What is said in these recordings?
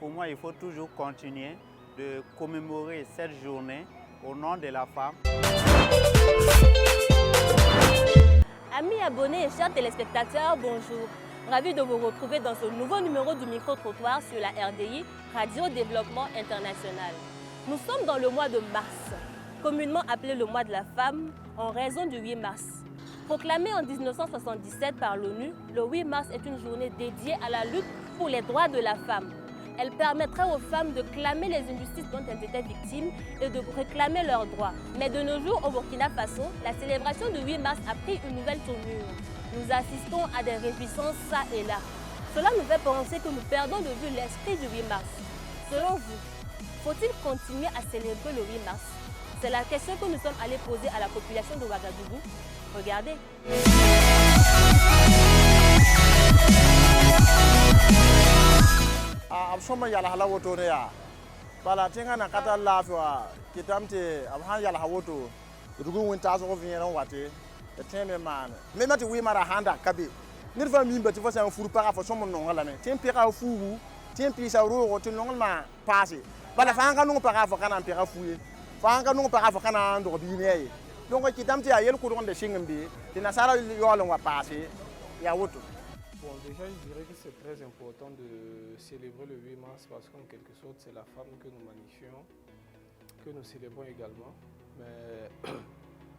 pour moi, il faut toujours continuer de commémorer cette journée au nom de la femme. Amis abonnés et chers téléspectateurs, bonjour. Ravi de vous retrouver dans ce nouveau numéro du micro-trottoir sur la RDI, Radio Développement International. Nous sommes dans le mois de mars, communément appelé le mois de la femme en raison du 8 mars. Proclamé en 1977 par l'ONU, le 8 mars est une journée dédiée à la lutte pour les droits de la femme. Elle permettra aux femmes de clamer les injustices dont elles étaient victimes et de réclamer leurs droits. Mais de nos jours, au Burkina Faso, la célébration du 8 mars a pris une nouvelle tournure. Nous assistons à des réjouissances ça et là. Cela nous fait penser que nous perdons de vue l'esprit du 8 mars. Selon vous, faut-il continuer à célébrer le 8 mars? C'est la question que nous sommes allés poser à la population de Ouagadougou. Regardez. Absoma yala hala woto ne ya bala tinga na kata lafwa kitamte abhan yala hawoto rugun winta so vinyeran wate e teme man me mati wi mara handa kabe nir fa mi mbati fa san furu para fa somo no ngala me tin pira fuwu tin pi sa ro tin no ma passé bala fa nga no para fa kana pira fuye fa nga no para fa kana ndo bi ne donc kitamte ya yel ko ronde shingimbi tin sara yo lo wa passé ya woto. Bon, déjà, je dirais que c'est très important de célébrer le 8 mars parce qu'en quelque sorte, c'est la femme que nous magnifions, que nous célébrons également. Mais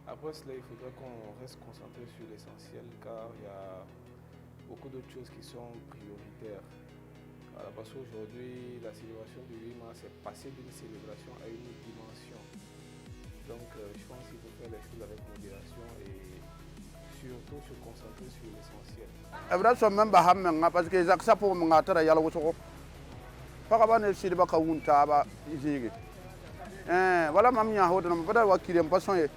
après cela, il faudrait qu'on reste concentré sur l'essentiel car il y a beaucoup d'autres choses qui sont prioritaires. Voilà, parce qu'aujourd'hui, la célébration du 8 mars est passée d'une célébration à une autre dimension. Donc, je pense qu'il faut faire les choses avec modération et surtout se concentrer sur l'essentiel. Evra so memba hammenga parce que zaksa pour nga tara yala wuso paka bane sidi baka wunta ba izigi wala mam nya hodo nam bada wakire mpason ye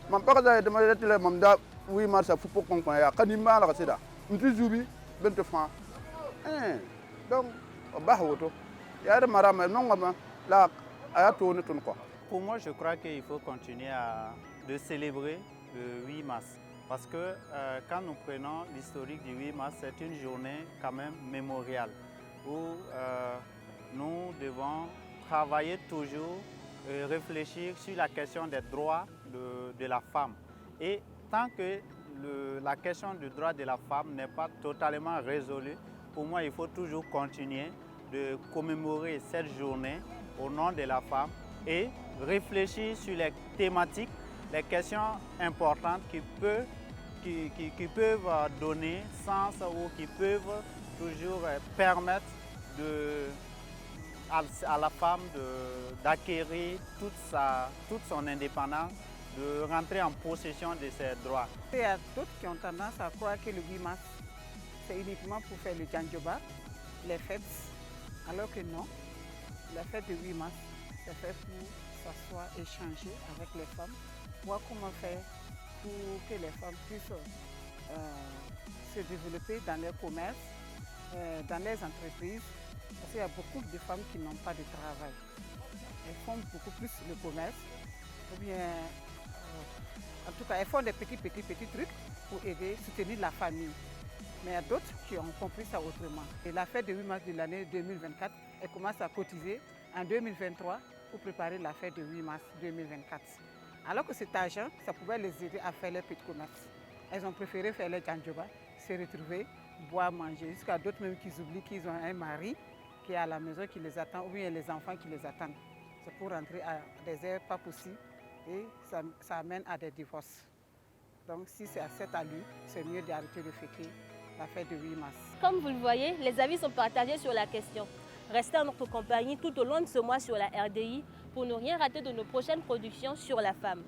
mam paka da de ma mam da wi marsa fupo kon kon ya kani mala ka sida mtu zubi bente fa donc ba hodo ya de marama non ngama la ayato ne ton quoi. Pour moi, je crois qu'il faut continuer de célébrer le 8 mars. Parce que quand nous prenons l'historique du 8 mars, c'est une journée quand même mémoriale où nous devons travailler toujours et réfléchir sur la question des droits de la femme. Et tant que la question du droit de la femme n'est pas totalement résolue, pour moi, il faut toujours continuer de commémorer cette journée au nom de la femme et réfléchir sur les thématiques, les questions importantes qui peuvent donner sens ou qui peuvent toujours permettre à la femme d'acquérir toute son indépendance, de rentrer en possession de ses droits. Il y a d'autres qui ont tendance à croire que le 8 mars, c'est uniquement pour faire le djandjoba, les fêtes, alors que non. La fête du 8 mars, c'est fait pour s'asseoir, échanger avec les femmes, voir comment faire pour que les femmes puissent se développer dans leur commerce, dans leurs entreprises. Parce qu'il y a beaucoup de femmes qui n'ont pas de travail. Elles font beaucoup plus le commerce, ou bien, en tout cas, elles font des petits trucs pour aider, soutenir la famille. Mais il y a d'autres qui ont compris ça autrement. Et la fête du 8 mars de l'année 2024, elles commencent à cotiser en 2023 pour préparer la fête du 8 mars 2024. Alors que cet argent, ça pouvait les aider à faire leur petit commerce. Elles ont préféré faire leur djandjoba, se retrouver, boire, manger, jusqu'à d'autres même qui oublient qu'ils ont un mari qui est à la maison qui les attend, ou bien les enfants qui les attendent. C'est pour rentrer à des heures pas possibles et ça amène à des divorces. Donc si c'est à cette allure, c'est mieux d'arrêter de fêter la fête du 8 mars. Comme vous le voyez, les avis sont partagés sur la question. Restez en notre compagnie tout au long de ce mois sur la RDI pour ne rien rater de nos prochaines productions sur la femme.